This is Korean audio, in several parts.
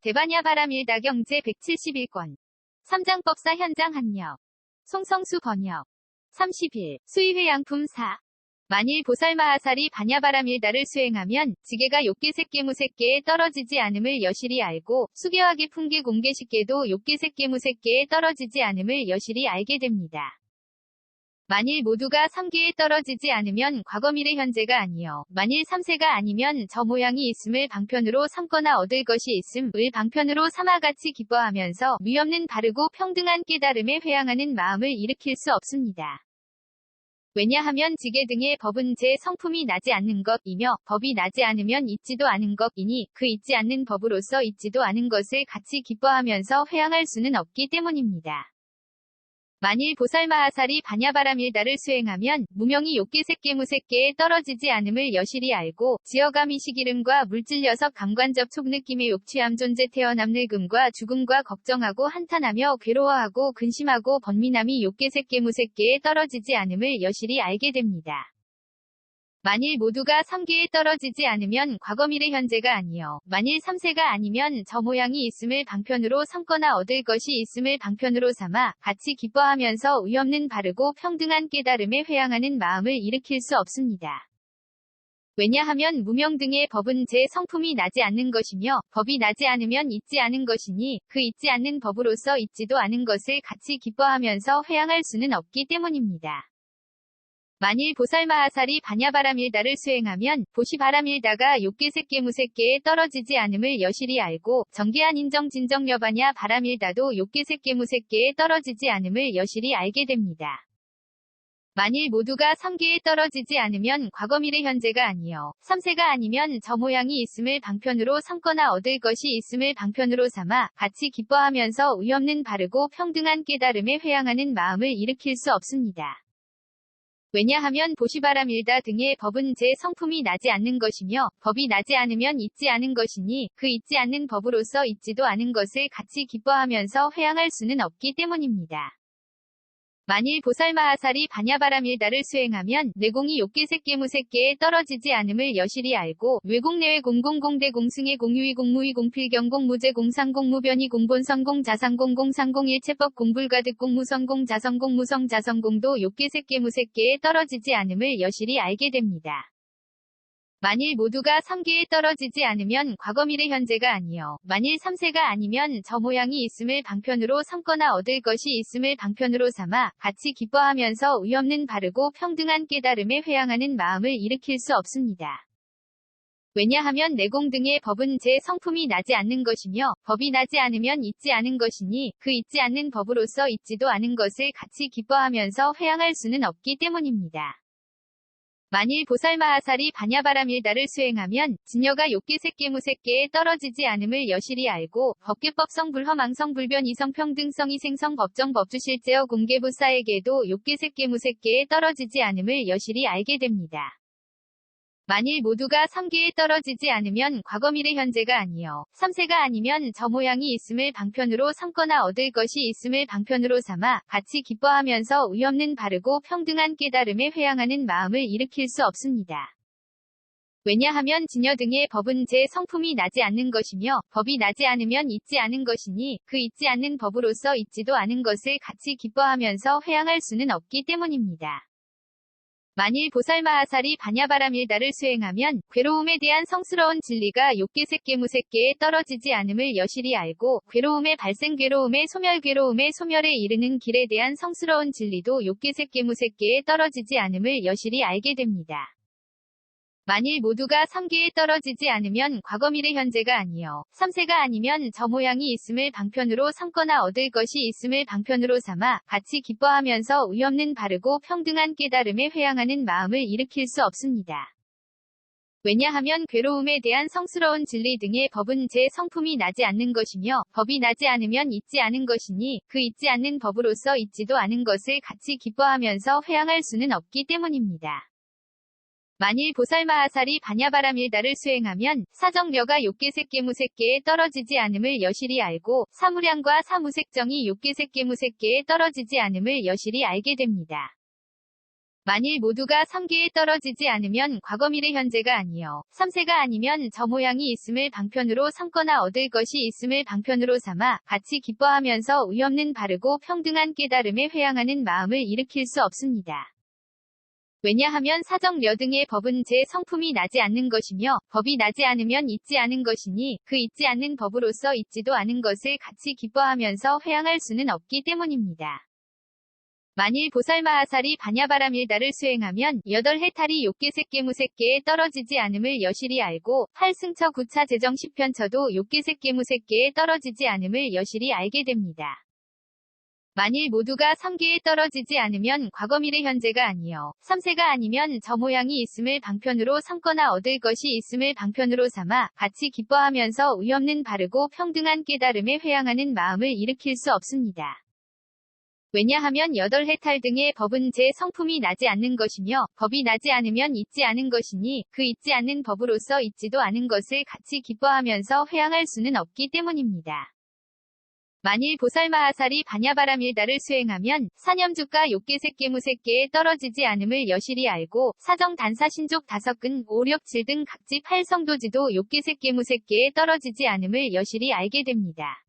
대반야 바람일다 경제 171권. 삼장법사 현장 한역. 송성수 번역. 30일. 수의회양품 4. 만일 보살마하살이 반야바람일다를 수행하면 지게가 욕계색계무색계에 떨어지지 않음을 여실히 알고 수계화계 풍계 공계식계도 욕계색계무색계에 떨어지지 않음을 여실히 알게 됩니다. 만일 모두가 3계에 떨어지지 않으면 과거미래 현재가 아니요. 만일 3세가 아니면 저 모양이 있음을 방편으로 삼거나 얻을 것이 있음을 방편으로 삼아 같이 기뻐하면서 위없는 바르고 평등한 깨달음에 회항하는 마음을 일으킬 수 없습니다. 왜냐하면 지계 등의 법은 제 성품이 나지 않는 것이며 법이 나지 않으면 있지도 않은 것이니 그 있지 않는 법으로서 있지도 않은 것을 같이 기뻐하면서 회항할 수는 없기 때문입니다. 만일 보살마하살이 반야바람일다를 수행하면 무명이 욕계색계무색계에 떨어지지 않음을 여실히 알고 지어감이식이름과 물질여석 감관접촉 느낌의 욕취함 존재 태어남 늙음과 죽음과 걱정하고 한탄하며 괴로워하고 근심하고 번민함이 욕계색계무색계에 떨어지지 않음을 여실히 알게 됩니다. 만일 모두가 3계에 떨어지지 않으면 과거미래 현재가 아니요. 만일 3세가 아니면 저 모양이 있음을 방편으로 삼거나 얻을 것이 있음을 방편으로 삼아 같이 기뻐하면서 위없는 바르고 평등한 깨달음에 회항하는 마음을 일으킬 수 없습니다. 왜냐하면 무명 등의 법은 제 성품이 나지 않는 것이며 법이 나지 않으면 있지 않은 것이니 그 있지 않는 법으로서 있지도 않은 것을 같이 기뻐하면서 회항할 수는 없기 때문입니다. 만일 보살마하살이 반야바람일다를 수행하면 보시바람일다가 욕계색계무색계에 떨어지지 않음을 여실히 알고 정계한 인정진정여반야 바람일다도 욕계색계무색계에 떨어지지 않음을 여실히 알게 됩니다. 만일 모두가 3계에 떨어지지 않으면 과거미래 현재가 아니요. 3세가 아니면 저 모양이 있음을 방편으로 삼거나 얻을 것이 있음을 방편으로 삼아 같이 기뻐하면서 위없는 바르고 평등한 깨달음에 회항하는 마음을 일으킬 수 없습니다. 왜냐하면 보시바람일다 등의 법은 제 성품이 나지 않는 것이며 법이 나지 않으면 있지 않은 것이니 그 있지 않는 법으로서 있지도 않은 것을 같이 기뻐하면서 회항할 수는 없기 때문입니다. 만일 보살마하살이 반야바람일다를 수행하면 내공이 욕계색계무색계에 떨어지지 않음을 여실히 알고 외공내외 공공공대 공승의 공유의 공무의 공필경 공무제 공상공 무변이 공본선 공자상공 공상공 일체법 공불가득 공무선공 자성공 무성 자성공도 욕계색계무색계에 떨어지지 않음을 여실히 알게 됩니다. 만일 모두가 3계에 떨어지지 않으면 과거미래 현재가 아니요. 만일 3세가 아니면 저 모양이 있음을 방편으로 삼거나 얻을 것이 있음을 방편으로 삼아 같이 기뻐하면서 위없는 바르고 평등한 깨달음에 회항하는 마음을 일으킬 수 없습니다. 왜냐하면 내공 등의 법은 제 성품이 나지 않는 것이며 법이 나지 않으면 있지 않은 것이니 그 있지 않는 법으로서 있지도 않은 것을 같이 기뻐하면서 회항할 수는 없기 때문입니다. 만일 보살마하살이 반야바람일다를 수행하면 진여가 욕계색계무색계에 떨어지지 않음을 여실히 알고 법계법성 불허망성 불변 이성평등성 이생성 법정 법주실제어 공계부사에게도 욕계색계무색계에 떨어지지 않음을 여실히 알게 됩니다. 만일 모두가 3계에 떨어지지 않으면 과거미래 현재가 아니요. 3세가 아니면 저 모양이 있음을 방편으로 삼거나 얻을 것이 있음을 방편으로 삼아 같이 기뻐하면서 위없는 바르고 평등한 깨달음에 회항하는 마음을 일으킬 수 없습니다. 왜냐하면 진여 등의 법은 제 성품이 나지 않는 것이며 법이 나지 않으면 있지 않은 것이니 그 있지 않는 법으로서 있지도 않은 것을 같이 기뻐하면서 회항할 수는 없기 때문입니다. 만일 보살마하살이 반야바람일다를 수행하면 괴로움에 대한 성스러운 진리가 욕계색계무색계에 떨어지지 않음을 여실히 알고 괴로움의 발생 괴로움의 소멸에 이르는 길에 대한 성스러운 진리도 욕계색계무색계에 떨어지지 않음을 여실히 알게 됩니다. 만일 모두가 3계에 떨어지지 않으면 과거미래 현재가 아니요. 3세가 아니면 저 모양이 있음을 방편으로 삼거나 얻을 것이 있음을 방편으로 삼아 같이 기뻐하면서 위없는 바르고 평등한 깨달음에 회항하는 마음을 일으킬 수 없습니다. 왜냐하면 괴로움에 대한 성스러운 진리 등의 법은 제 성품이 나지 않는 것이며 법이 나지 않으면 있지 않은 것이니 그 있지 않는 법으로서 있지도 않은 것을 같이 기뻐하면서 회항할 수는 없기 때문입니다. 만일 보살마하살이 반야바람일다를 수행하면 사정려가 욕계색계무색계에 떨어지지 않음을 여실히 알고 사무량과 사무색정이 욕계색계무색계에 떨어지지 않음을 여실히 알게 됩니다. 만일 모두가 3개에 떨어지지 않으면 과거 미래 현재가 아니요 3세가 아니면 저 모양이 있음을 방편으로 삼거나 얻을 것이 있음을 방편으로 삼아 같이 기뻐하면서 의없는 바르고 평등한 깨달음에 회향하는 마음을 일으킬 수 없습니다. 왜냐하면 사정려 등의 법은 제 성품이 나지 않는 것이며 법이 나지 않으면 있지 않은 것이니 그 있지 않는 법으로서 있지도 않은 것을 같이 기뻐하면서 회향할 수는 없기 때문입니다. 만일 보살마하살이 반야바라밀다를 수행하면 8해탈이 욕계색계무색계에 떨어지지 않음을 여실히 알고 8승처 9차 재정 10편처도 욕계색계무색계에 떨어지지 않음을 여실히 알게 됩니다. 만일 모두가 3개에 떨어지지 않으면 과거 미래 현재가 아니요 3세가 아니면 저 모양이 있음을 방편으로 삼거나 얻을 것이 있음을 방편으로 삼아 같이 기뻐하면서 의없는 바르고 평등한 깨달음에 회향하는 마음을 일으킬 수 없습니다. 왜냐하면 8해탈 등의 법은 제 성품이 나지 않는 것이며 법이 나지 않으면 있지 않은 것이니 그 있지 않는 법으로서 있지도 않은 것을 같이 기뻐하면서 회향할 수는 없기 때문입니다. 만일 보살마하살이 반야바라밀다를 수행하면 사념주가 욕계색계무색계에 떨어지지 않음을 여실히 알고 사정 단사신족 5근 5, 6, 7 등 각지 8성도지도 욕계색계무색계에 떨어지지 않음을 여실히 알게 됩니다.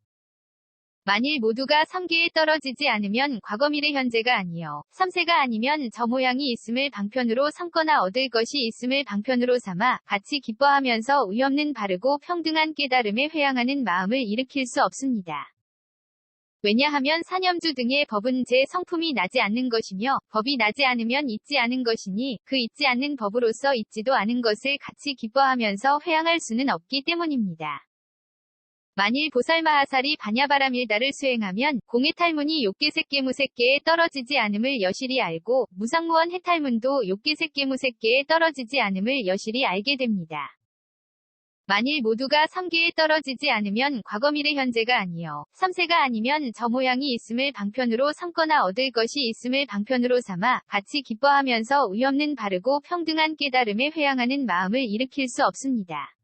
만일 모두가 3개에 떨어지지 않으면 과거 미래 현재가 아니요 3세가 아니면 저 모양이 있음을 방편으로 삼거나 얻을 것이 있음을 방편으로 삼아 같이 기뻐하면서 의없는 바르고 평등한 깨달음에 회향하는 마음을 일으킬 수 없습니다. 왜냐하면 사념주 등의 법은 제 성품이 나지 않는 것이며 법이 나지 않으면 있지 않은 것이니 그 있지 않는 법으로서 있지도 않은 것을 같이 기뻐하면서 회향할 수는 없기 때문입니다. 만일 보살마하살이 반야바라밀다를 수행하면 공해탈문이 욕계색계무색계에 떨어지지 않음을 여실히 알고 무상무원 해탈문도 욕계색계무색계에 떨어지지 않음을 여실히 알게 됩니다. 만일 모두가 3개에 떨어지지 않으면 과거 미래 현재가 아니요 3세가 아니면 저 모양이 있음을 방편으로 삼거나 얻을 것이 있음을 방편으로 삼아 같이 기뻐하면서 의없는 바르고 평등한 깨달음에 회향하는 마음을 일으킬 수 없습니다.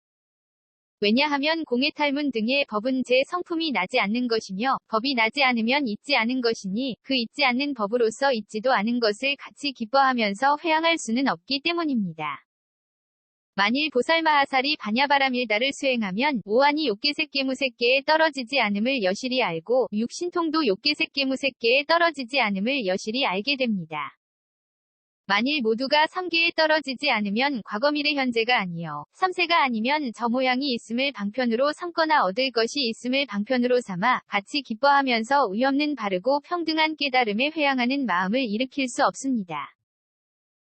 왜냐하면 공해탈문 등의 법은 제 성품이 나지 않는 것이며 법이 나지 않으면 있지 않은 것이니 그 있지 않는 법으로서 있지도 않은 것을 같이 기뻐하면서 회향할 수는 없기 때문입니다. 만일 보살마하살이 반야바라밀다를 수행하면 오한이 욕계색계무색계에 떨어지지 않음을 여실히 알고 육신통도 욕계색계무색계에 떨어지지 않음을 여실히 알게 됩니다. 만일 모두가 3개에 떨어지지 않으면 과거 미래 현재가 아니요 3세가 아니면 저 모양이 있음을 방편으로 삼거나 얻을 것이 있음을 방편으로 삼아 같이 기뻐하면서 의없는 바르고 평등한 깨달음에 회향하는 마음을 일으킬 수 없습니다.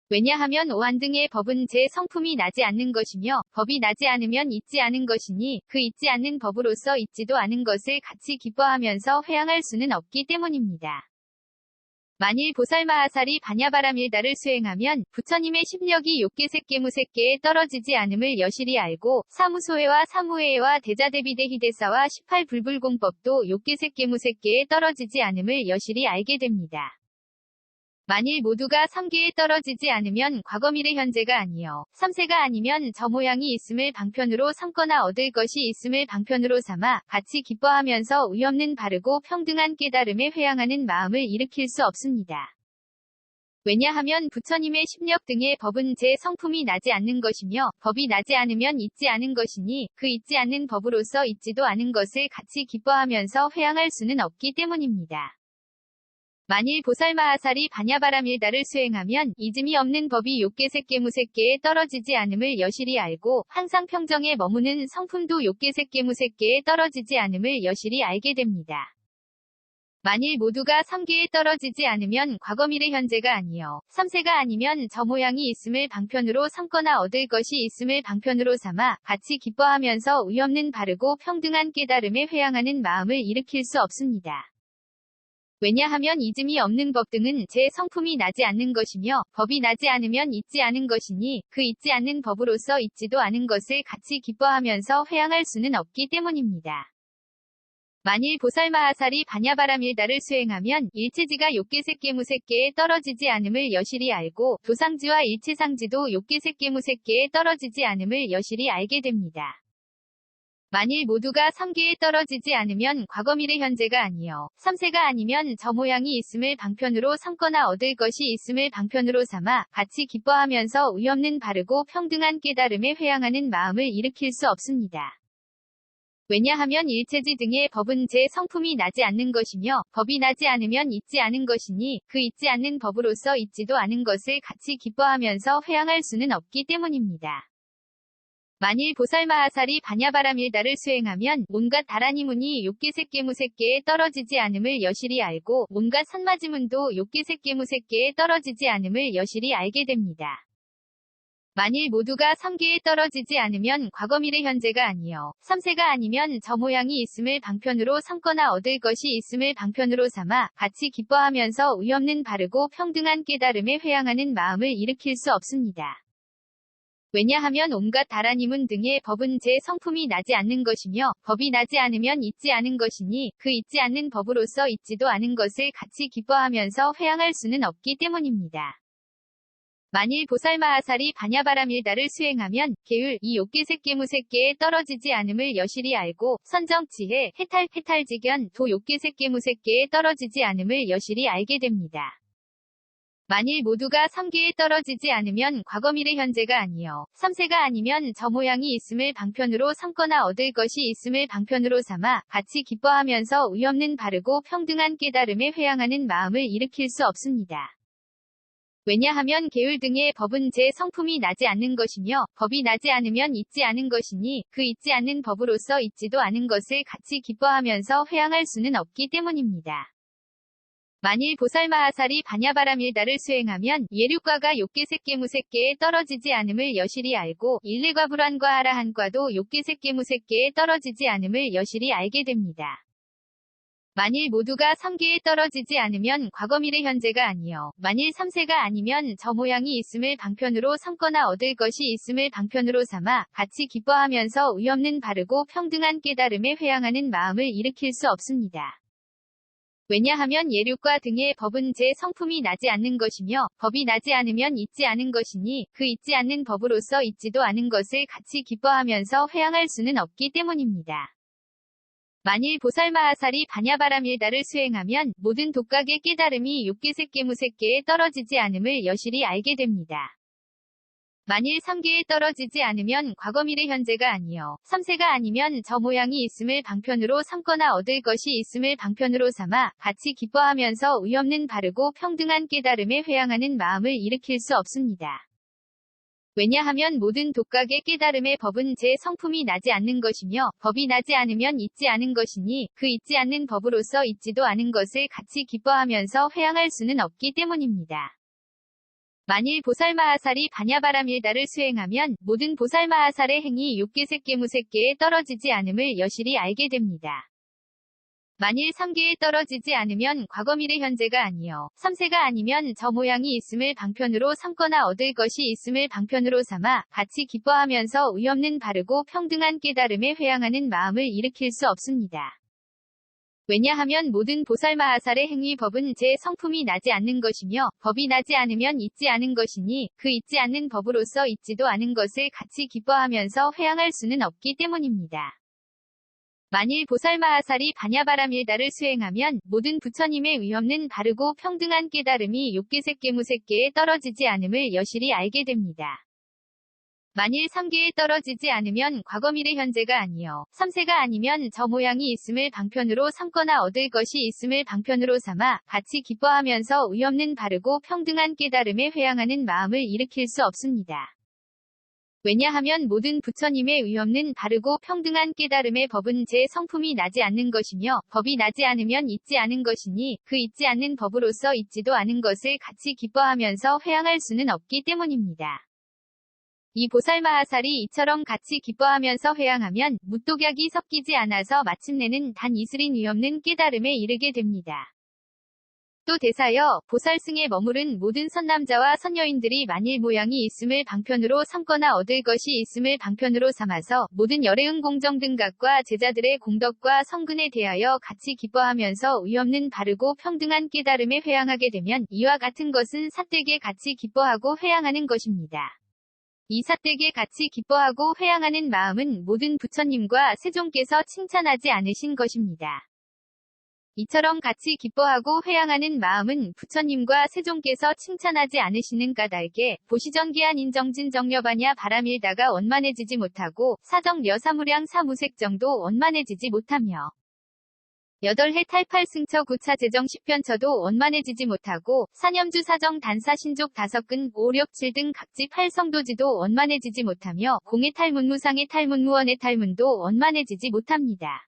왜냐하면 오한 등의 법은 제 성품이 나지 않는 것이며 법이 나지 않으면 있지 않은 것이니 그 있지 않는 법으로서 있지도 않은 것을 같이 기뻐하면서 회향할 수는 없기 때문입니다. 만일 보살마하살이 반야바라밀다를 수행하면 부처님의 심력이 욕계색계무색계에 떨어지지 않음을 여실히 알고 사무소회와 사무회와 대자대비대희대사와 18불불공법도 욕계색계무색계에 떨어지지 않음을 여실히 알게 됩니다. 만일 모두가 3개에 떨어지지 않으면 과거 미래 현재가 아니요 3세가 아니면 저 모양이 있음을 방편으로 삼거나 얻을 것이 있음을 방편으로 삼아 같이 기뻐하면서 의없는 바르고 평등한 깨달음에 회향하는 마음을 일으킬 수 없습니다. 왜냐하면 부처님의 심력 등의 법은 제 성품이 나지 않는 것이며 법이 나지 않으면 있지 않은 것이니 그 있지 않는 법으로서 있지도 않은 것을 같이 기뻐하면서 회향할 수는 없기 때문입니다. 만일 보살마하살이 반야바라밀다를 수행하면 이즘이 없는 법이 욕계색계무색계에 떨어지지 않음을 여실히 알고 항상 평정에 머무는 성품도 욕계색계무색계에 떨어지지 않음을 여실히 알게 됩니다. 만일 모두가 3개에 떨어지지 않으면 과거 미래 현재가 아니요 3세가 아니면 저 모양이 있음을 방편으로 삼거나 얻을 것이 있음을 방편으로 삼아 같이 기뻐하면서 의없는 바르고 평등한 깨달음에 회향하는 마음을 일으킬 수 없습니다. 왜냐하면 이즘이 없는 법 등은 제 성품이 나지 않는 것이며 법이 나지 않으면 있지 않은 것이니 그 있지 않는 법으로서 있지도 않은 것을 같이 기뻐하면서 회향할 수는 없기 때문입니다. 만일 보살마하살이 반야바라밀다를 수행하면 일체지가 욕계색계무색계에 떨어지지 않음을 여실히 알고 도상지와 일체상지도 욕계색계무색계에 떨어지지 않음을 여실히 알게 됩니다. 만일 모두가 3개에 떨어지지 않으면 과거 미래 현재가 아니요 3세가 아니면 저 모양이 있음을 방편으로 삼거나 얻을 것이 있음을 방편으로 삼아 같이 기뻐하면서 의없는 바르고 평등한 깨달음에 회향하는 마음을 일으킬 수 없습니다. 왜냐하면 일체지 등의 법은 제 성품이 나지 않는 것이며 법이 나지 않으면 있지 않은 것이니 그 있지 않는 법으로서 있지도 않은 것을 같이 기뻐하면서 회향할 수는 없기 때문입니다. 만일 보살마하살이 반야바라밀다를 수행하면 온갖 다라니문이 욕계색계무색계에 떨어지지 않음을 여실히 알고 온갖 산마지문도 욕계색계무색계에 떨어지지 않음을 여실히 알게 됩니다. 만일 모두가 3개에 떨어지지 않으면 과거 미래 현재가 아니요 3세가 아니면 저 모양이 있음을 방편으로 삼거나 얻을 것이 있음을 방편으로 삼아 같이 기뻐하면서 의없는 바르고 평등한 깨달음에 회향하는 마음을 일으킬 수 없습니다. 왜냐하면 온갖 다라니문 등의 법은 제 성품이 나지 않는 것이며 법이 나지 않으면 있지 않은 것이니 그 있지 않는 법으로서 있지도 않은 것을 같이 기뻐하면서 회향할 수는 없기 때문입니다. 만일 보살마하살이 반야바라밀다를 수행하면 계율 이 욕계색계무색계에 떨어지지 않음을 여실히 알고 선정지혜 해탈지견 도 욕계색계무색계에 떨어지지 않음을 여실히 알게 됩니다. 만일 모두가 3개에 떨어지지 않으면 과거 미래 현재가 아니요 3세가 아니면 저 모양이 있음을 방편으로 삼거나 얻을 것이 있음을 방편으로 삼아 같이 기뻐하면서 의없는 바르고 평등한 깨달음에 회향하는 마음을 일으킬 수 없습니다. 왜냐하면 계율 등의 법은 제 성품이 나지 않는 것이며 법이 나지 않으면 있지 않은 것이니 그 있지 않는 법으로서 있지도 않은 것을 같이 기뻐하면서 회향할 수는 없기 때문입니다. 만일 보살마하살이 반야바라밀다를 수행하면 예류과가 욕계색계무색계에 떨어지지 않음을 여실히 알고 일레과불환과 아라한과도 욕계색계무색계에 떨어지지 않음을 여실히 알게 됩니다. 만일 모두가 3개에 떨어지지 않으면 과거 미래 현재가 아니요 만일 3세가 아니면 저 모양이 있음을 방편으로 삼거나 얻을 것이 있음을 방편으로 삼아 같이 기뻐하면서 의없는 바르고 평등한 깨달음에 회향하는 마음을 일으킬 수 없습니다. 왜냐하면 예류과 등의 법은 제 성품이 나지 않는 것이며 법이 나지 않으면 있지 않은 것이니 그 있지 않는 법으로서 있지도 않은 것을 같이 기뻐하면서 회향할 수는 없기 때문입니다. 만일 보살마하살이 반야바라밀다를 수행하면 모든 독각의 깨달음이 욕계색계무색계에 떨어지지 않음을 여실히 알게 됩니다. 만일 3개에 떨어지지 않으면 과거 미래 현재가 아니요 3세가 아니면 저 모양이 있음을 방편으로 삼거나 얻을 것이 있음을 방편으로 삼아 같이 기뻐하면서 의없는 바르고 평등한 깨달음에 회향하는 마음을 일으킬 수 없습니다. 왜냐하면 모든 독각의 깨달음의 법은 제 성품이 나지 않는 것이며 법이 나지 않으면 있지 않은 것이니 그 있지 않는 법으로서 있지도 않은 것을 같이 기뻐하면서 회향할 수는 없기 때문입니다. 만일 보살마하살이 반야바라밀다를 수행하면 모든 보살마하살의 행위 욕계색계무색계에 떨어지지 않음을 여실히 알게 됩니다. 만일 3개에 떨어지지 않으면 과거 미래 현재가 아니요 3세가 아니면 저 모양이 있음을 방편으로 삼거나 얻을 것이 있음을 방편으로 삼아 같이 기뻐하면서 의없는 바르고 평등한 깨달음에 회향하는 마음을 일으킬 수 없습니다. 왜냐하면 모든 보살마하살의 행위 법은 제 성품이 나지 않는 것이며 법이 나지 않으면 있지 않은 것이니 그 있지 않는 법으로서 있지도 않은 것을 같이 기뻐하면서 회향할 수는 없기 때문입니다. 만일 보살마하살이 반야바라밀다를 수행하면 모든 부처님의 의없는 바르고 평등한 깨달음이 욕계색계무색계에 떨어지지 않음을 여실히 알게 됩니다. 만일 3개에 떨어지지 않으면 과거 미래 현재가 아니요 3세가 아니면 저 모양이 있음을 방편으로 삼거나 얻을 것이 있음을 방편으로 삼아 같이 기뻐하면서 의없는 바르고 평등한 깨달음에 회향하는 마음을 일으킬 수 없습니다. 왜냐하면 모든 부처님의 의없는 바르고 평등한 깨달음의 법은 제 성품이 나지 않는 것이며 법이 나지 않으면 있지 않은 것이니 그 있지 않는 법으로서 있지도 않은 것을 같이 기뻐하면서 회향할 수는 없기 때문입니다. 이 보살마하살이 이처럼 같이 기뻐하면서 회향하면 무독약이 섞이지 않아서 마침내는 단 이슬인 의없는 깨달음에 이르게 됩니다. 또 대사여 보살승에 머무른 모든 선남자와 선여인들이 만일 모양이 있음을 방편으로 삼거나 얻을 것이 있음을 방편으로 삼아서 모든 열애응 공정 등각과 제자들의 공덕과 성근에 대하여 같이 기뻐하면서 의없는 바르고 평등한 깨달음에 회향하게 되면 이와 같은 것은 삿되게 같이 기뻐하고 회향하는 것입니다. 이 사댁에 같이 기뻐하고 회양하는 마음은 모든 부처님과 세종께서 칭찬하지 않으신 것입니다. 이처럼 같이 기뻐하고 회양하는 마음은 부처님과 세종께서 칭찬하지 않으시는 까닭에 보시전기한 인정진정려반야 바람일다가 원만해지지 못하고 사정여사무량 사무색정도 원만해지지 못하며 8해 탈팔승처 9차 재정 10편처도 원만해지지 못하고 사념주 사정 단사 신족 5근 5, 6, 7 등 각지 8성도지도 원만해지지 못하며 공의 탈문무상의 탈문무원의 탈문도 원만해지지 못합니다.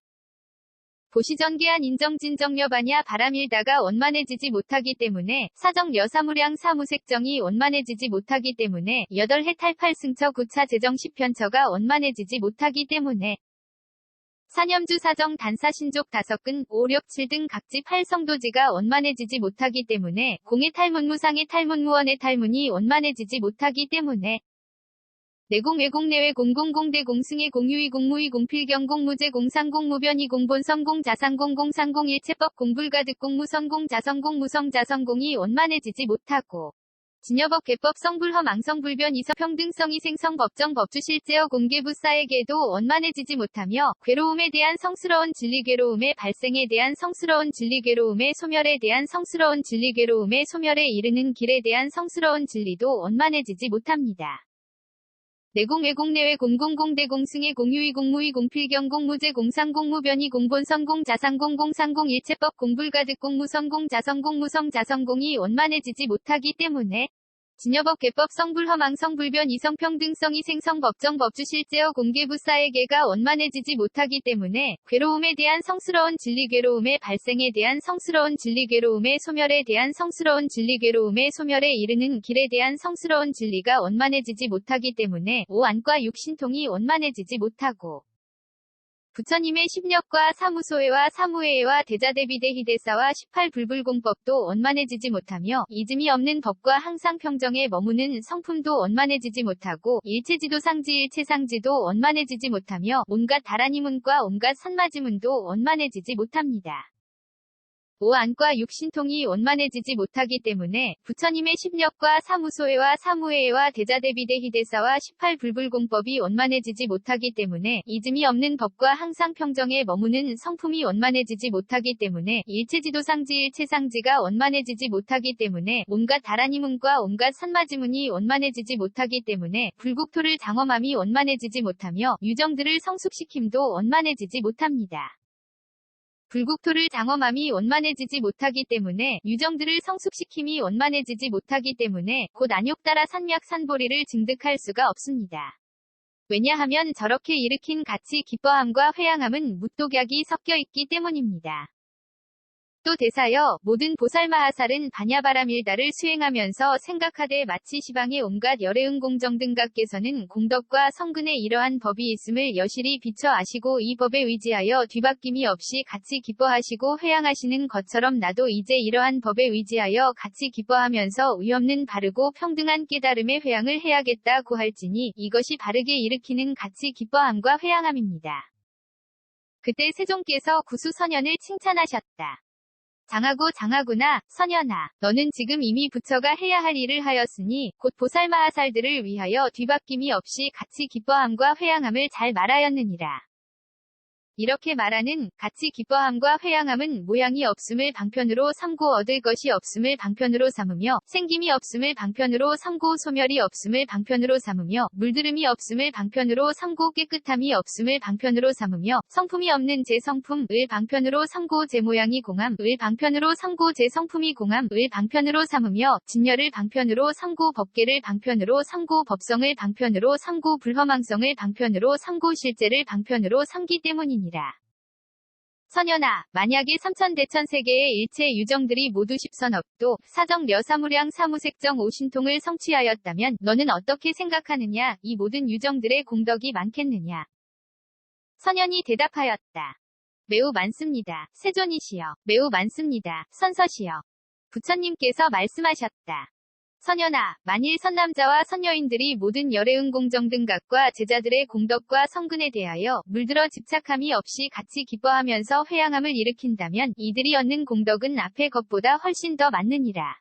보시전개한 인정진정려반야 바람일다가 원만해지지 못하기 때문에 사정여사무량 사무색정이 원만해지지 못하기 때문에 8해 탈팔승처 9차 재정 10편처가 원만해지지 못하기 때문에 사념주 사정 단사 신족 5근 5, 6, 7 등 각지 8성도지가 원만해지지 못하기 때문에 공의 탈문무상의 탈문무원의 탈문이 원만해지지 못하기 때문에 내공 외공 내외 공공공대 공승의 공유의 공무의 공필경 공무제 공상공 무변이 공본성 공자상공 공상공 일체법 공불가득 공무선공 자성공 무성자성공이 원만해지지 못하고 진여법 개법 성불허 망성불변 이서평등성이 생성 법정 법주실제어 공개부사에게도 원만해지지 못하며 괴로움에 대한 성스러운 진리 괴로움의 발생에 대한 성스러운 진리 괴로움의 소멸에 대한 성스러운 진리 괴로움의 소멸에 이르는 길에 대한 성스러운 진리도 원만해지지 못합니다. 내공 외공 내외 공공공대 공승의 공유의 공무의 공필경 공무제 공상공 무변이 공본성공 자상공 공상공 일체법 공불가득 공무성공 자성공 무성자성공이 원만해지지 못하기 때문에 진여법 개법 성불허 망성불변 이성평등성이 생성 법정 법주실제어 공개부사에게가 원만해지지 못하기 때문에 괴로움에 대한 성스러운 진리 괴로움의 발생에 대한 성스러운 진리 괴로움의 소멸에 대한 성스러운 진리 괴로움의 소멸에 이르는 길에 대한 성스러운 진리가 원만해지지 못하기 때문에 오안과 육신통이 원만해지지 못하고 부처님의 십력과 사무소회와 사무회와 대자대비대희대사와 18불불공법도 원만해지지 못하며 이즘이 없는 법과 항상 평정에 머무는 성품도 원만해지지 못하고 일체지도상지 일체상지도 원만해지지 못하며 온갖 다라니문과 온갖 산마지문도 원만해지지 못합니다. 오안과 육신통이 원만해지지 못하기 때문에 부처님의 십력과 사무소회와 사무회와 대자대비대희대사와 18불불공법이 원만해지지 못하기 때문에 이즘이 없는 법과 항상 평정에 머무는 성품이 원만해지지 못하기 때문에 일체지도상지 일체상지가 원만해지지 못하기 때문에 온갖 다라니문과 온갖 산마지문이 원만해지지 못하기 때문에 불국토를 장엄함이 원만해지지 못하며 유정들을 성숙시킴도 원만해지지 못합니다. 불국토를 장엄함이 원만해지지 못하기 때문에 유정들을 성숙시킴이 원만해지지 못하기 때문에 곧 안욕따라 산약 산보리를 증득할 수가 없습니다. 왜냐하면 저렇게 일으킨 가치 기뻐함과 회양함은 무독약이 섞여 있기 때문입니다. 또 대사여 모든 보살마하살은 반야바람일다를 수행하면서 생각하되 마치 시방의 온갖 열애응 공정 등각께서는 공덕과 성근에 이러한 법이 있음을 여실히 비춰 아시고 이 법에 의지하여 뒤바뀜이 없이 같이 기뻐하시고 회양하시는 것처럼 나도 이제 이러한 법에 의지하여 같이 기뻐하면서 위없는 바르고 평등한 깨달음의 회양을 해야겠다고 할지니 이것이 바르게 일으키는 같이 기뻐함과 회양함입니다. 그때 세종께서 구수선현을 칭찬하셨다. 장하구나, 선현아. 너는 지금 이미 부처가 해야 할 일을 하였으니 곧 보살마하살들을 위하여 뒤바뀜이 없이 같이 기뻐함과 회양함을 잘 말하였느니라. 이렇게 말하는 같이 기뻐함과 회양함은 모양이 없음을 방편으로 삼고 얻을 것이 없음을 방편으로 삼으며 생김이 없음을 방편으로 삼고 소멸이 없음을 방편으로 삼으며 물들음이 없음을 방편으로 삼고 깨끗함이 없음을 방편으로 삼으며 성품이 없는 제 성품을 방편으로 삼고 제 모양이 공함을 방편으로 삼고 제 성품이 공함을 방편으로 삼으며 진열을 방편으로 삼고 법계를 방편으로 삼고 법성을 방편으로 삼고 불허망성을 방편으로 삼고 실제를 방편으로 삼기 때문이니라. 선현아, 만약에 삼천대천세계의 일체 유정들이 모두 십선업도 사정 여사무량 사무색정 오신통을 성취하였다면 너는 어떻게 생각하느냐? 이 모든 유정들의 공덕이 많겠느냐? 선현이 대답하였다. 매우 많습니다. 세존이시여. 매우 많습니다. 선서시여. 부처님께서 말씀하셨다. 선현아, 만일 선남자와 선여인들이 모든 열애응 공정 등각과 제자들의 공덕과 성근에 대하여 물들어 집착함이 없이 같이 기뻐하면서 회양함을 일으킨다면 이들이 얻는 공덕은 앞의 것보다 훨씬 더 많느니라.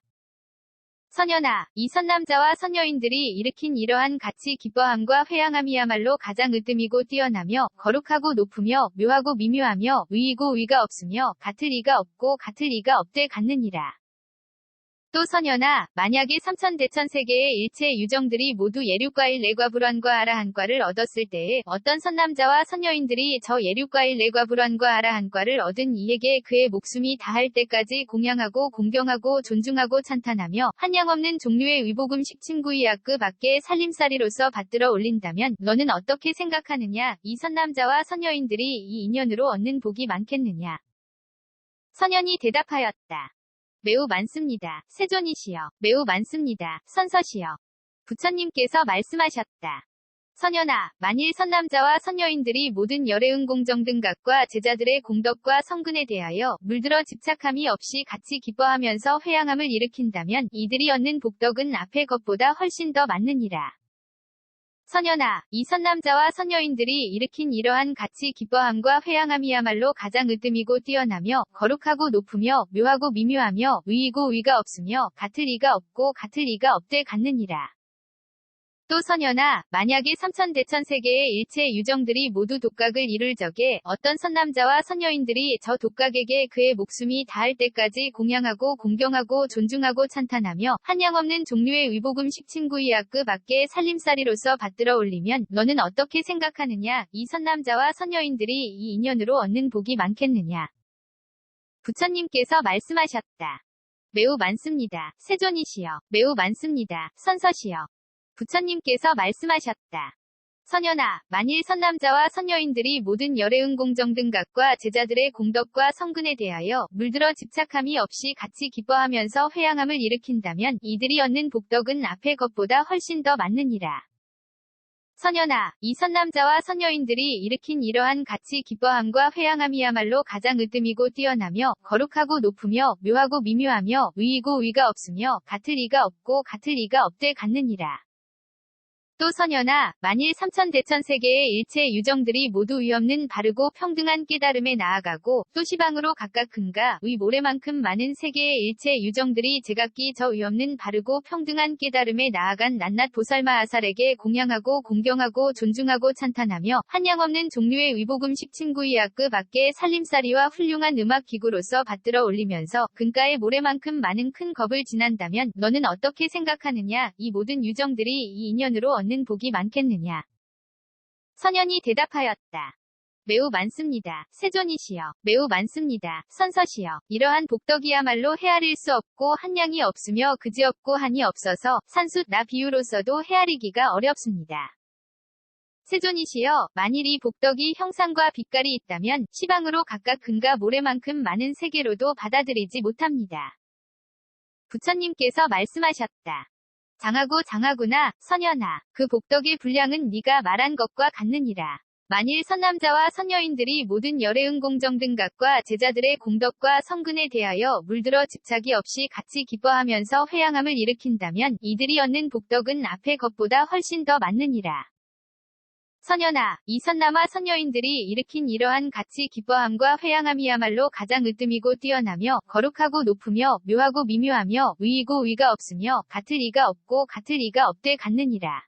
선연아, 이 선남자와 선여인들이 일으킨 이러한 가치 기뻐함과 회양함이야말로 가장 으뜸이고 뛰어나며 거룩하고 높으며 묘하고 미묘하며 의이고 의가 없으며 같을 이가 없고 같을 이가 없되 같느니라. 또 선연아, 만약에 삼천대천세계의 일체 유정들이 모두 예륙과일 내과불환과 아라한과를 얻었을 때에 어떤 선남자와 선여인들이 저 예륙과일 내과불환과 아라한과를 얻은 이에게 그의 목숨이 다할 때까지 공양하고 공경하고 존중하고 찬탄하며 한량없는 종류의 의복음식 친구이야그 밖에 살림살이로서 받들어 올린다면 너는 어떻게 생각하느냐? 이 선남자와 선여인들이 이 인연으로 얻는 복이 많겠느냐? 선연이 대답하였다. 매우 많습니다. 세존이시여. 매우 많습니다. 선서시여. 부처님께서 말씀하셨다. 선연아, 만일 선남자와 선여인들이 모든 열애응 공정 등 각과 제자들의 공덕과 성근에 대하여 물들어 집착함이 없이 같이 기뻐하면서 회양함을 일으킨다면 이들이 얻는 복덕은 앞의 것보다 훨씬 더 많느니라. 선연아, 이 선남자와 선여인들이 일으킨 이러한 가치 기뻐함과 회양함이야말로 가장 으뜸이고 뛰어나며 거룩하고 높으며 묘하고 미묘하며 의이고 의가 없으며 같을 이가 없고 같을 이가 없되 같느니라. 또 선연아, 만약에 삼천대천세계의 일체 유정들이 모두 독각을 이룰 적에 어떤 선남자와 선여인들이 저 독각에게 그의 목숨이 닿을 때까지 공양하고 공경하고 존중하고 찬탄하며 한량없는 종류의 의복음식 친구이야그 밖에 살림살이로서 받들어 올리면 너는 어떻게 생각하느냐? 이 선남자와 선여인들이 이 인연으로 얻는 복이 많겠느냐? 부처님께서 말씀하셨다. 매우 많습니다. 세존이시여. 매우 많습니다. 선서시여. 부처님께서 말씀하셨다. 선연아, 만일 선남자와 선여인들이 모든 열애응 공정 등 각과 제자들의 공덕과 성근에 대하여 물들어 집착함이 없이 같이 기뻐하면서 회양함을 일으킨다면 이들이 얻는 복덕은 앞의 것보다 훨씬 더 많느니라. 선연아, 이 선남자와 선여인들이 일으킨 이러한 가치 기뻐함과 회양함이야말로 가장 으뜸이고 뛰어나며 거룩하고 높으며 묘하고 미묘하며 의이고 의가 없으며 같을 이가 없고 같을 이가 없되 같느니라. 또 선연아, 만일 삼천대천세계의 일체 유정들이 모두 위없는 바르고 평등한 깨달음에 나아가고 또 시방으로 각각 근가 의 모래만큼 많은 세계의 일체 유정들이 제각기 저 위없는 바르고 평등한 깨달음에 나아간 낱낱 보살마하살에게 공양하고 공경하고 존중하고 찬탄하며 한량없는 종류의 의복음식 친구이야그 밖에 살림살이와 훌륭한 음악기구로서 받들어 올리면서 근가의 모래만큼 많은 큰 겁을 지난다면 너는 어떻게 생각하느냐? 이 모든 유정들이 이 인연으로 얻는 복이 많겠느냐? 선연이 대답하였다. 매우 많습니다. 세존이시여. 매우 많습니다. 선서시여. 이러한 복덕이야말로 헤아릴 수 없고 한량이 없으며 그지없고 한이 없어서 산수 나 비유로서도 헤아리기가 어렵습니다. 세존이시여, 만일 이 복덕이 형상과 빛깔이 있다면 시방으로 각각 근가 모래만큼 많은 세계로도 받아들이지 못합니다. 부처님께서 말씀하셨다. 장하구나, 선연아. 그 복덕의 분량은 네가 말한 것과 같느니라. 만일 선남자와 선여인들이 모든 열애응 공정 등 각과 제자들의 공덕과 성근에 대하여 물들어 집착이 없이 같이 기뻐하면서 회양함을 일으킨다면 이들이 얻는 복덕은 앞의 것보다 훨씬 더 많느니라. 선연아, 이 선남아 선여인들이 일으킨 이러한 가치 기뻐함과 회양함이야말로 가장 으뜸이고 뛰어나며 거룩하고 높으며 묘하고 미묘하며 의이고 의가 없으며 같을 이가 없고 같을 이가 없되 같느니라.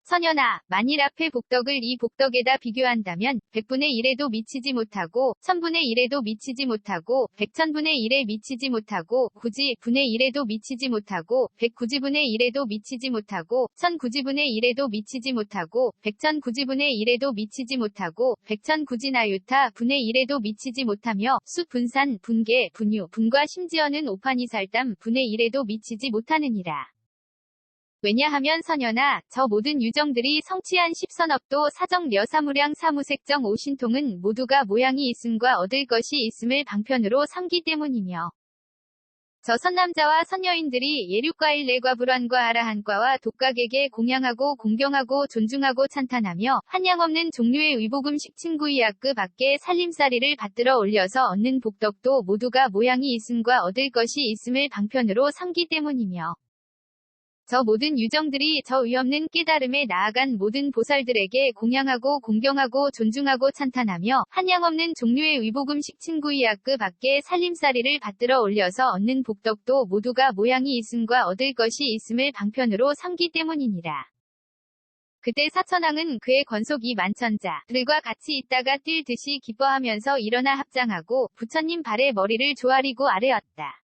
선연아, 만일 앞의 복덕을 이 복덕에다 비교한다면 100분의 1에도 미치지 못하고 1000분의 1에도 미치지 못하고 100천분의 1에 미치지 못하고 9지분의 1에도 미치지 못하고 109지분의 1에도 미치지 못하고 1009지분의 1에도 미치지 못하고 100천구지분의 1에도 미치지 못하고 100천구지나유타 분의 1에도 미치지 못하며 수 분산 분계 분유 분과 심지어는 오판이살담 분의 1에도 미치지 못하느니라. 왜냐하면 선연아, 저 모든 유정들이 성취한 십선업도 사정 려사무량 사무색정 오신통은 모두가 모양이 있음과 얻을 것이 있음을 방편으로 삼기 때문이며 저 선남자와 선여인들이 예륙과일 내과불환과 아라한과와 독각에게 공양하고 공경하고 존중하고 찬탄하며 한량없는 종류의 의복음식 친구이야그 밖에 살림살이를 받들어 올려서 얻는 복덕도 모두가 모양이 있음과 얻을 것이 있음을 방편으로 삼기 때문이며 저 모든 유정들이 저 위없는 깨달음에 나아간 모든 보살들에게 공양하고 공경하고 존중하고 찬탄하며 한량없는 종류의 위복음식 친구이하그 밖에 살림살이를 받들어 올려서 얻는 복덕도 모두가 모양이 있음과 얻을 것이 있음을 방편으로 삼기 때문이니라. 그때 사천왕은 그의 권속이 만천자들과 같이 있다가 뛸 듯이 기뻐하면서 일어나 합장하고 부처님 발에 머리를 조아리고 아뢰었다.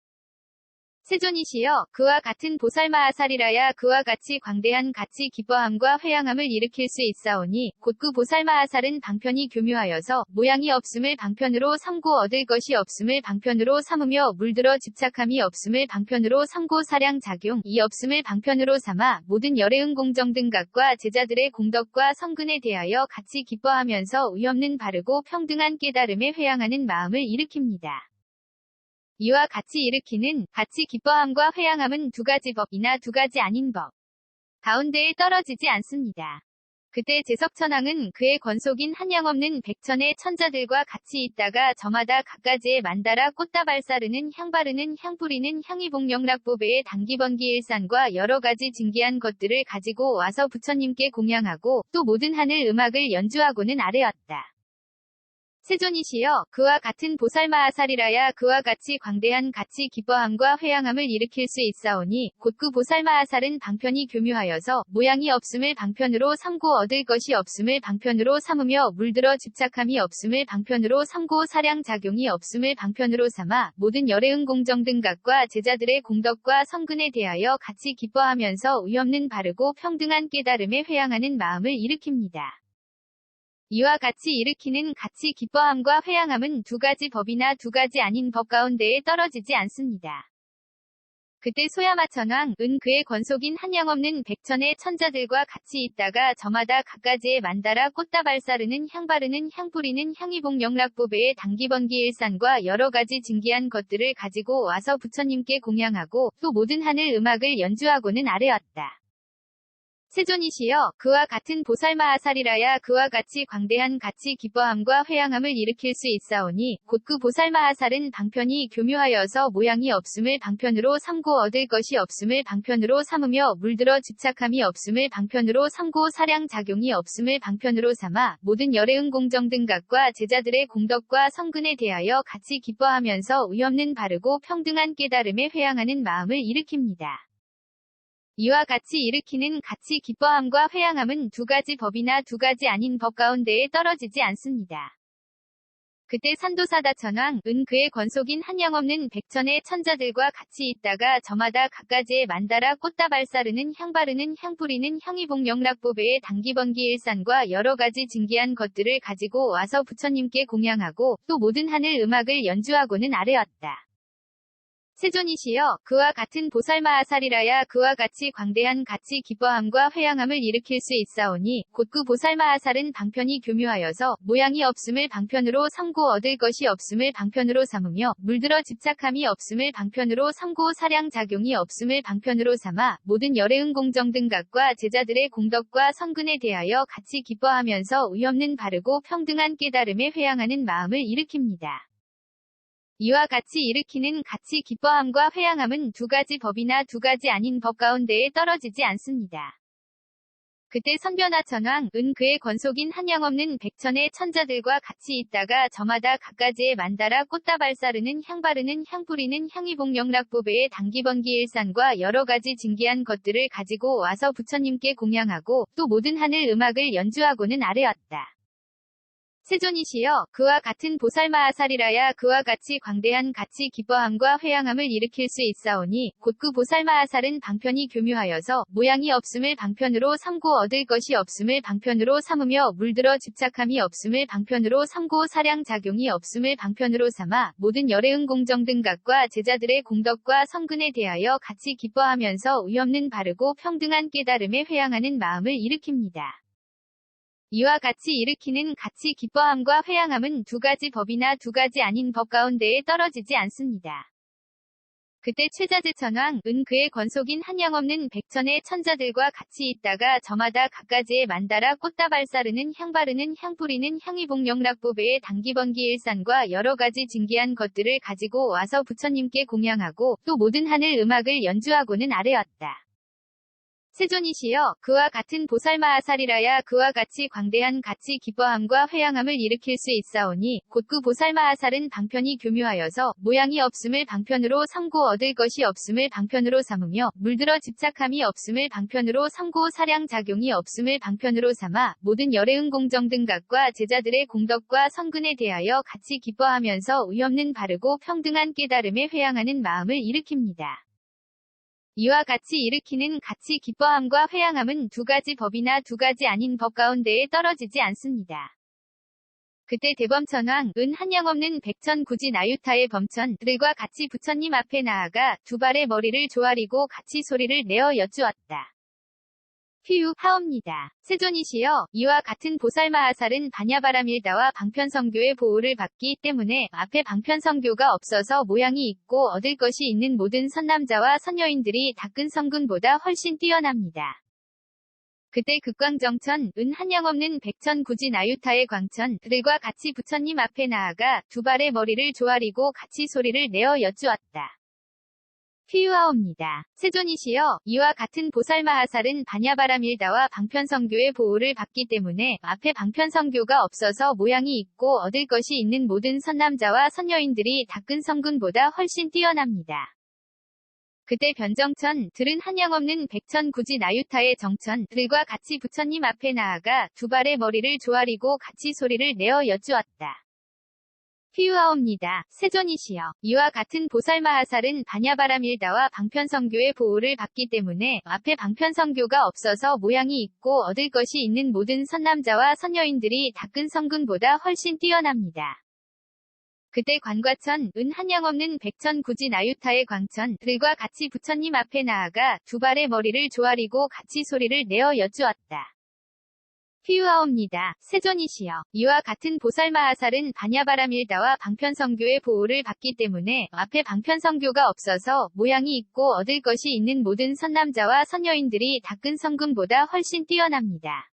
세존이시여, 그와 같은 보살마하살이라야 그와 같이 광대한 같이 기뻐함과 회양함을 일으킬 수 있사오니 곧 그 보살마하살은 방편이 교묘하여서 모양이 없음을 방편으로 삼고 얻을 것이 없음을 방편으로 삼으며 물들어 집착함이 없음을 방편으로 삼고 사량 작용이 없음을 방편으로 삼아 모든 열애응 공정 등각과 제자들의 공덕과 성근에 대하여 같이 기뻐하면서 의없는 바르고 평등한 깨달음에 회양하는 마음을 일으킵니다. 이와 같이 일으키는 같이 기뻐함과 회양함은 두 가지 법이나 두 가지 아닌 법 가운데에 떨어지지 않습니다. 그때 제석천왕은 그의 권속인 한량없는 백천의 천자들과 같이 있다가 저마다 각가지의 만다라 꽃다발사르는 향바르는 향뿌리는 향이복령락보배의 단기번기일산과 여러가지 진귀한 것들을 가지고 와서 부처님께 공양하고 또 모든 하늘 음악을 연주하고는 아뢰었다. 세존이시여, 그와 같은 보살마하살이라야 그와 같이 광대한 같이 기뻐함과 회양함을 일으킬 수 있사오니 곧 그 보살마하살은 방편이 교묘하여서 모양이 없음을 방편으로 삼고 얻을 것이 없음을 방편으로 삼으며 물들어 집착함이 없음을 방편으로 삼고 사량 작용이 없음을 방편으로 삼아 모든 열애응 공정 등각과 제자들의 공덕과 성근에 대하여 같이 기뻐하면서 의없는 바르고 평등한 깨달음에 회양하는 마음을 일으킵니다. 이와 같이 일으키는 같이 기뻐함과 회양함은 두 가지 법이나 두 가지 아닌 법 가운데에 떨어지지 않습니다. 그때 소야마천왕은 그의 권속인 한량없는 백천의 천자들과 같이 있다가 저마다 각가지의 만다라 꽃다발사르는 향바르는 향뿌리는 향이복령락보배의 단기번기일산과 여러가지 진귀한 것들을 가지고 와서 부처님께 공양하고 또 모든 하늘 음악을 연주하고는 아뢰었다. 세존이시여, 그와 같은 보살마하살이라야 그와 같이 광대한 같이 기뻐함과 회양함을 일으킬 수 있사오니 곧 그 보살마하살은 방편이 교묘하여서 모양이 없음을 방편으로 삼고 얻을 것이 없음을 방편으로 삼으며 물들어 집착함이 없음을 방편으로 삼고 사량 작용이 없음을 방편으로 삼아 모든 열애응 공정 등각과 제자들의 공덕과 성근에 대하여 같이 기뻐하면서 의없는 바르고 평등한 깨달음에 회양하는 마음을 일으킵니다. 이와 같이 일으키는 같이 기뻐함과 회양함은 두 가지 법이나 두 가지 아닌 법 가운데에 떨어지지 않습니다. 그때 산도사다천왕은 그의 권속인 한량없는 백천의 천자들과 같이 있다가 저마다 각가지의 만다라 꽃다발사르는 향바르는 향뿌리는 향이복령락보배의 단기번기일산과 여러가지 진귀한 것들을 가지고 와서 부처님께 공양하고 또 모든 하늘 음악을 연주하고는 아뢰었다. 세존이시여, 그와 같은 보살마하살이라야 그와 같이 광대한 같이 기뻐함과 회양함을 일으킬 수 있사오니 곧 그 보살마하살은 방편이 교묘하여서 모양이 없음을 방편으로 삼고 얻을 것이 없음을 방편으로 삼으며 물들어 집착함이 없음을 방편으로 삼고 사량 작용이 없음을 방편으로 삼아 모든 열애응 공정 등각과 제자들의 공덕과 성근에 대하여 같이 기뻐하면서 의없는 바르고 평등한 깨달음에 회양하는 마음을 일으킵니다. 이와 같이 일으키는 같이 기뻐함과 회양함은 두 가지 법이나 두 가지 아닌 법 가운데에 떨어지지 않습니다. 그때 선변화천왕은 그의 권속인 한량없는 백천의 천자들과 같이 있다가 저마다 각가지의 만다라 꽃다발사르는 향바르는 향뿌리는 향이복령락보배의 단기번기일산과 여러가지 진귀한 것들을 가지고 와서 부처님께 공양하고 또 모든 하늘 음악을 연주하고는 아뢰었다. 세존이시여, 그와 같은 보살마하살이라야 그와 같이 광대한 같이 기뻐함과 회양함을 일으킬 수 있사오니 곧 그 보살마하살은 방편이 교묘하여서 모양이 없음을 방편으로 삼고 얻을 것이 없음을 방편으로 삼으며 물들어 집착함이 없음을 방편으로 삼고 사량 작용이 없음을 방편으로 삼아 모든 열애응 공정 등각과 제자들의 공덕과 성근에 대하여 같이 기뻐하면서 의없는 바르고 평등한 깨달음에 회양하는 마음을 일으킵니다. 이와 같이 일으키는 같이 기뻐함과 회양함은 두 가지 법이나 두 가지 아닌 법 가운데에 떨어지지 않습니다. 그때 최자재천왕은 그의 권속인 한량없는 백천의 천자들과 같이 있다가 저마다 각가지의 만다라 꽃다발사르는 향바르는 향뿌리는 향이복령락보배의 단기번기일산과 여러가지 진귀한 것들을 가지고 와서 부처님께 공양하고 또 모든 하늘 음악을 연주하고는 아뢰었다. 세존이시여 그와 같은 보살마하살이라야 그와 같이 광대한 같이 기뻐함과 회양함을 일으킬 수 있사오니 곧 그 보살마하살은 방편이 교묘하여서 모양이 없음을 방편으로 삼고 얻을 것이 없음을 방편으로 삼으며 물들어 집착함이 없음을 방편으로 삼고 사량작용이 없음을 방편으로 삼아 모든 열애응 공정 등각과 제자들의 공덕과 성근에 대하여 같이 기뻐하면서 의없는 바르고 평등한 깨달음에 회양하는 마음을 일으킵니다. 이와 같이 일으키는 같이 기뻐함과 회양함은 두 가지 법이나 두 가지 아닌 법 가운데에 떨어지지 않습니다. 그때 대범천왕 은 한량 없는 백천 구지 나유타의 범천들과 같이 부처님 앞에 나아가 두 발의 머리를 조아리고 같이 소리를 내어 여쭈었다. 휴 하옵니다. 세존이시여 이와 같은 보살마하살은 반야바라밀다와 방편성교의 보호를 받기 때문에 앞에 방편성교가 없어서 모양이 있고 얻을 것이 있는 모든 선남자와 선여인들이 닦은 성근보다 훨씬 뛰어납니다. 그때 극광정천 은 한량 없는 백천구지 나유타의 광천들과 같이 부처님 앞에 나아가 두 발의 머리를 조아리고 같이 소리를 내어 여쭈었다. 피유하옵니다. 세존이시여 이와 같은 보살마하살은 반야바라밀다와 방편성교의 보호를 받기 때문에 앞에 방편성교가 없어서 모양이 있고 얻을 것이 있는 모든 선남자와 선여인들이 닦은 성근보다 훨씬 뛰어납니다. 그때 변정천들은 한량 없는 백천구지 나유타의 정천들과 같이 부처님 앞에 나아가 두 발의 머리를 조아리고 같이 소리를 내어 여쭈었다. 피유하옵니다. 세존이시여 이와 같은 보살마하살은 반야바라밀다와 방편성교의 보호를 받기 때문에 앞에 방편성교가 없어서 모양이 있고 얻을 것이 있는 모든 선남자와 선여인들이 닦은 성근보다 훨씬 뛰어납니다. 그때 관과천 은 한량 없는 백천구지 나유타의 광천들과 같이 부처님 앞에 나아가 두 발의 머리를 조아리고 같이 소리를 내어 여쭈었다. 피유하옵니다. 세존이시여 이와 같은 보살마하살은 반야바라밀다와 방편성교의 보호를 받기 때문에 앞에 방편성교가 없어서 모양이 있고 얻을 것이 있는 모든 선남자와 선여인들이 닦은 성근보다 훨씬 뛰어납니다.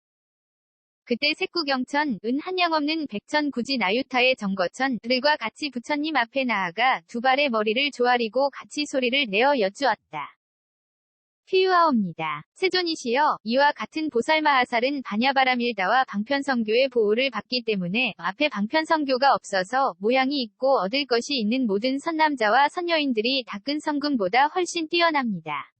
그때 색구경천 은 한량 없는 백천구지 나유타의 정거천들과 같이 부처님 앞에 나아가 두 발의 머리를 조아리고 같이 소리를 내어 여쭈었다. 피유하옵니다. 세존이시여 이와 같은 보살마하살은 반야바라밀다와 방편성교의 보호를 받기 때문에 앞에 방편성교가 없어서 모양이 있고 얻을 것이 있는 모든 선남자와 선여인들이 닦은 성근보다 훨씬 뛰어납니다.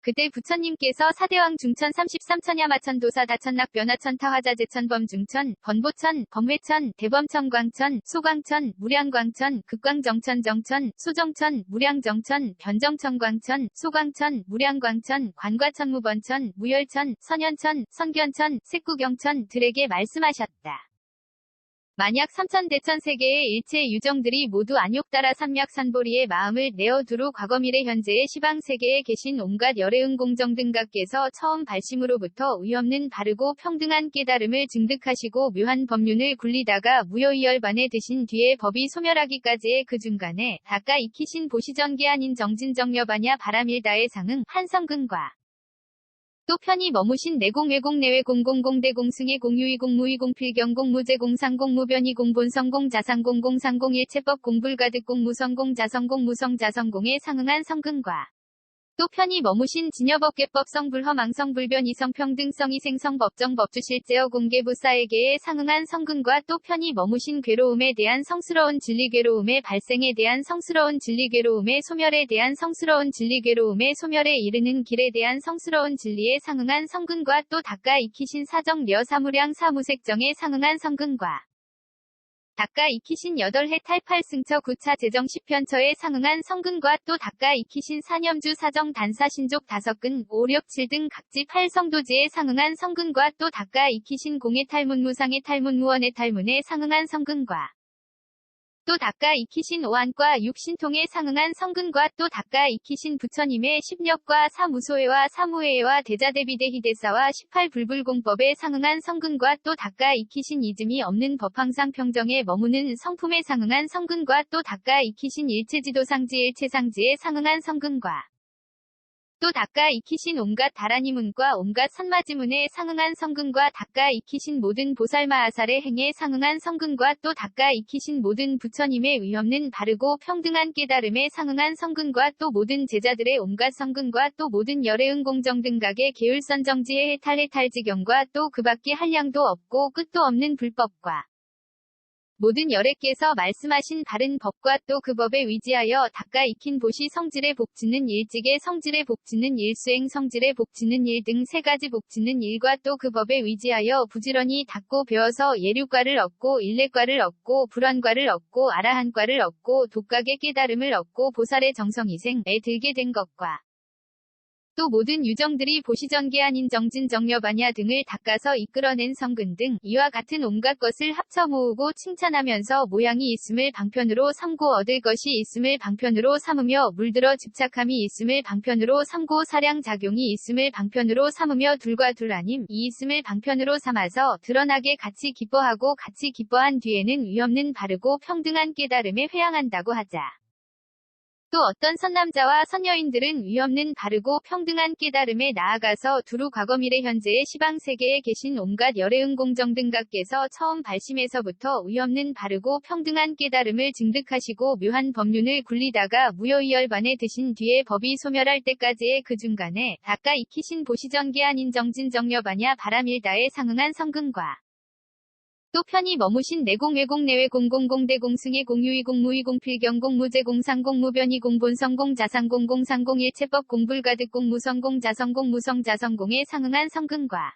그때 부처님께서 사대왕 중천 33천야마천 도사 다천낙 변화천 타화자재천 범중천 번보천 범회천 대범천 광천 소광천 무량광천 극광정천 정천 소정천 무량정천 변정천 광천 소광천 무량광천 관과천무번천 무열천 선현천 선견천 색구경천 들에게 말씀하셨다. 만약 삼천대천세계의 일체 유정들이 모두 안욕따라 삼약산보리의 마음을 내어 두루 과거미래 현재의 시방세계에 계신 온갖 열애응 공정 등각께서 처음 발심으로부터 의없는 바르고 평등한 깨달음을 증득하시고 묘한 법륜을 굴리다가 무여이열반에 드신 뒤에 법이 소멸하기까지의 그 중간에 닦아 익히신 보시전계 아닌 정진정여반야 바라밀다의 상응 한성근과 또 편히 머무신 내공외공 내외공공공 대공승의 공유의 공무의 공필경 공무제 공상공 무변이 공본성 공자상공 공상공 일체법 공불가득 공무성공 자성공 무성자성공에 상응한 성근과 또 편히 머무신 진여법계법성 불허망성 불변 이성 평등성 이생성 법정 법주실제어 공개부사에게의 상응한 성근과 또 편히 머무신 괴로움에 대한 성스러운 진리 괴로움의 발생에 대한 성스러운 진리 괴로움의 소멸에 대한 성스러운 진리 괴로움의 소멸에 이르는 길에 대한 성스러운 진리에 상응한 성근과 또 닦아 익히신 사정려 사무량 사무색정에 상응한 성근과 닦아 익히신 8해 탈팔승처 9차 제정 10편처에 상응한 성근과 또 닦아 익히신 사념주 사정 단사 신족 5근 5, 6, 7 등 각지 8성도지에 상응한 성근과 또 닦아 익히신 공의 탈문 무상의 탈문 무원의 탈문에 상응한 성근과 또 닦아 익히신 오한과 육신통에 상응한 성근과 또 닦아 익히신 부처님의 십력과 사무소회와 사무회와 대자대비대희대사와 18불불공법에 상응한 성근과 또 닦아 익히신 이즘이 없는 법항상 평정에 머무는 성품에 상응한 성근과 또 닦아 익히신 일체지도상지 일체상지에 상응한 성근과 또 닦아 익히신 온갖 다라니문과 온갖 산마지문에 상응한 성근과 닦아 익히신 모든 보살마하살의 행에 상응한 성근과 또 닦아 익히신 모든 부처님의 위없는 바르고 평등한 깨달음에 상응한 성근과 또 모든 제자들의 온갖 성근과 또 모든 열애응 공정 등각의 계율선정지의 해탈해탈지경과 또 그 밖에 한량도 없고 끝도 없는 불법과 모든 열애께서 말씀하신 바른 법과 또 그 법에 위지하여 닦아 익힌 보시 성질의 복지는 일직의 성질의 복지는 일수행 성질의 복지는 일 등 세 가지 복지는 일과 또 그 법에 위지하여 부지런히 닦고 배워서 예류과를 얻고 일례과를 얻고 불환과를 얻고 아라한과를 얻고 독각의 깨달음을 얻고 보살의 정성이생에 들게 된 것과 또 모든 유정들이 보시전개한 인정진 정려반야 등을 닦아서 이끌어낸 성근 등 이와 같은 온갖 것을 합쳐 모으고 칭찬하면서 모양이 있음을 방편으로 삼고 얻을 것이 있음을 방편으로 삼으며 물들어 집착함이 있음을 방편으로 삼고 사량작용이 있음을 방편으로 삼으며 둘과 둘 아님 이 있음을 방편으로 삼아서 드러나게 같이 기뻐하고 같이 기뻐한 뒤에는 위없는 바르고 평등한 깨달음에 회항한다고 하자. 또 어떤 선남자와 선여인들은 위없는 바르고 평등한 깨달음에 나아가서 두루 과거 미래 현재의 시방세계에 계신 온갖 열애응 공정 등각께서 처음 발심에서부터 위없는 바르고 평등한 깨달음을 증득하시고 묘한 법륜을 굴리다가 무여이열반에 드신 뒤에 법이 소멸할 때까지의 그 중간에 닦아 익히신 보시전개한 인정진 정려반야 바람일다에 상응한 성근과 또 편히 머무신 내공 외공 내외 공공공 대공승의 공유의 공무의 공필경 공무제 공상공 무변이 공본성 공자상 공공상 공일체법 공불가득 공무성공 자성공 무성자성공에 상응한 성근과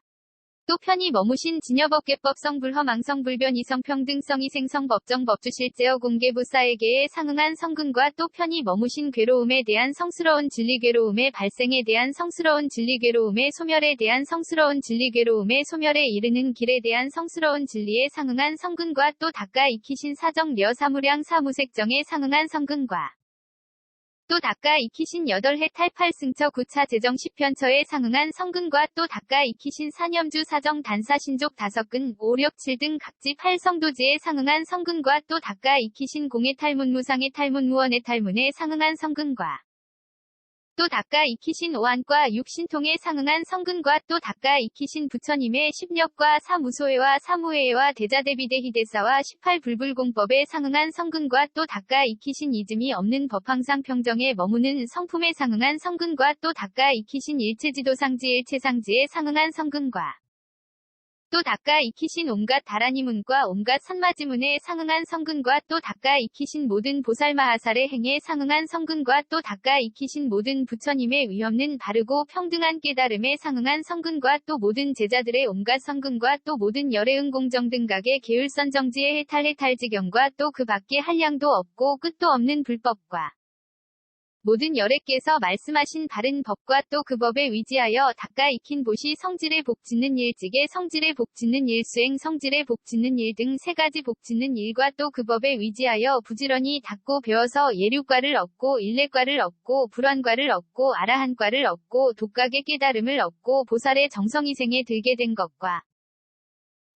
또 편히 머무신 진여법계법성 불허망성 불변 이성 평등성 이생성 법정 법주실제어 공개부사에게에 상응한 성근과 또 편히 머무신 괴로움에 대한 성스러운 진리 괴로움의 발생에 대한 성스러운 진리 괴로움의 소멸에 대한 성스러운 진리 괴로움의 소멸에 이르는 길에 대한 성스러운 진리에 상응한 성근과 또 닦아 익히신 사정려 사무량 사무색정에 상응한 성근과 또 닦아 익히신 8해 탈팔승처 9차 제정 10편처에 상응한 성근과 또 닦아 익히신 사념주 사정 단사 신족 5근 5, 6, 7 등 각지 8성도지에 상응한 성근과 또 닦아 익히신 공의 탈문 무상의 탈문 무원의 탈문에 상응한 성근과 또 닦아 익히신 오한과 육신통에 상응한 성근과 또 닦아 익히신 부처님의 십력과 사무소회와 사무회와 대자대비대희대사와 18불불공법에 상응한 성근과 또 닦아 익히신 이즘이 없는 법항상 평정에 머무는 성품에 상응한 성근과 또 닦아 익히신 일체지도상지 일체상지에 상응한 성근과 또 닦아 익히신 온갖 다라니문과 온갖 산마지문에 상응한 성근과 또 닦아 익히신 모든 보살마하살의 행에 상응한 성근과 또 닦아 익히신 모든 부처님의 위없는 바르고 평등한 깨달음에 상응한 성근과 또 모든 제자들의 온갖 성근과 또 모든 열애응 공정 등각의 계율선정지의 해탈해탈지경과 또 그 밖에 한량도 없고 끝도 없는 불법과 모든 열애께서 말씀하신 바른 법과 또 그 법에 위지하여 닦아 익힌 보시 성질의 복지는 일직의 성질의 복지는 일수행 성질의 복지는 일 등 세 가지 복지는 일과 또 그 법에 위지하여 부지런히 닦고 배워서 예류과를 얻고 일례과를 얻고 불환과를 얻고 아라한과를 얻고 독각의 깨달음을 얻고 보살의 정성이생에 들게 된 것과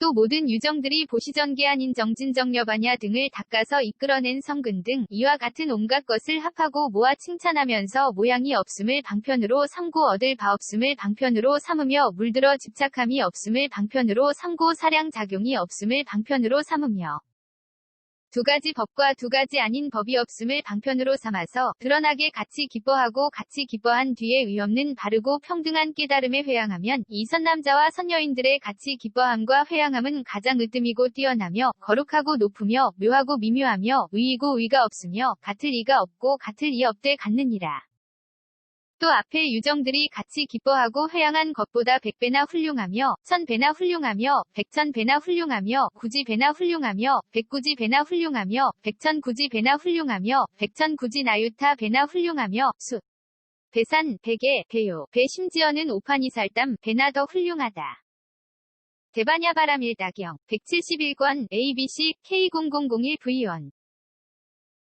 또 모든 유정들이 보시전개한 인정진 정려반야 등을 닦아서 이끌어낸 성근 등 이와 같은 온갖 것을 합하고 모아 칭찬하면서 모양이 없음을 방편으로 삼고 얻을 바 없음을 방편으로 삼으며 물들어 집착함이 없음을 방편으로 삼고 사량작용이 없음을 방편으로 삼으며 두 가지 법과 두 가지 아닌 법이 없음을 방편으로 삼아서 드러나게 같이 기뻐하고 같이 기뻐한 뒤에 위없는 바르고 평등한 깨달음에 회항하면 이 선남자와 선여인들의 같이 기뻐함과 회항함은 가장 으뜸이고 뛰어나며 거룩하고 높으며 묘하고 미묘하며 의이고 의가 없으며 같을 이가 없고 같을 이 없되 같느니라. 또 앞에 유정들이 같이 기뻐하고 회양한 것보다 100배나 훌륭하며 1000배나 훌륭하며 100,000배나 훌륭하며 9지배나 훌륭하며 100,9지배나 훌륭하며 100,000,9지배나 훌륭하며 100,000,9지 나유타 배나 훌륭하며 수 배산 베개 배요 배 심지어는 오판이살담 배나 더 훌륭하다. 대반야바람일다경 171권 ABC K0001V1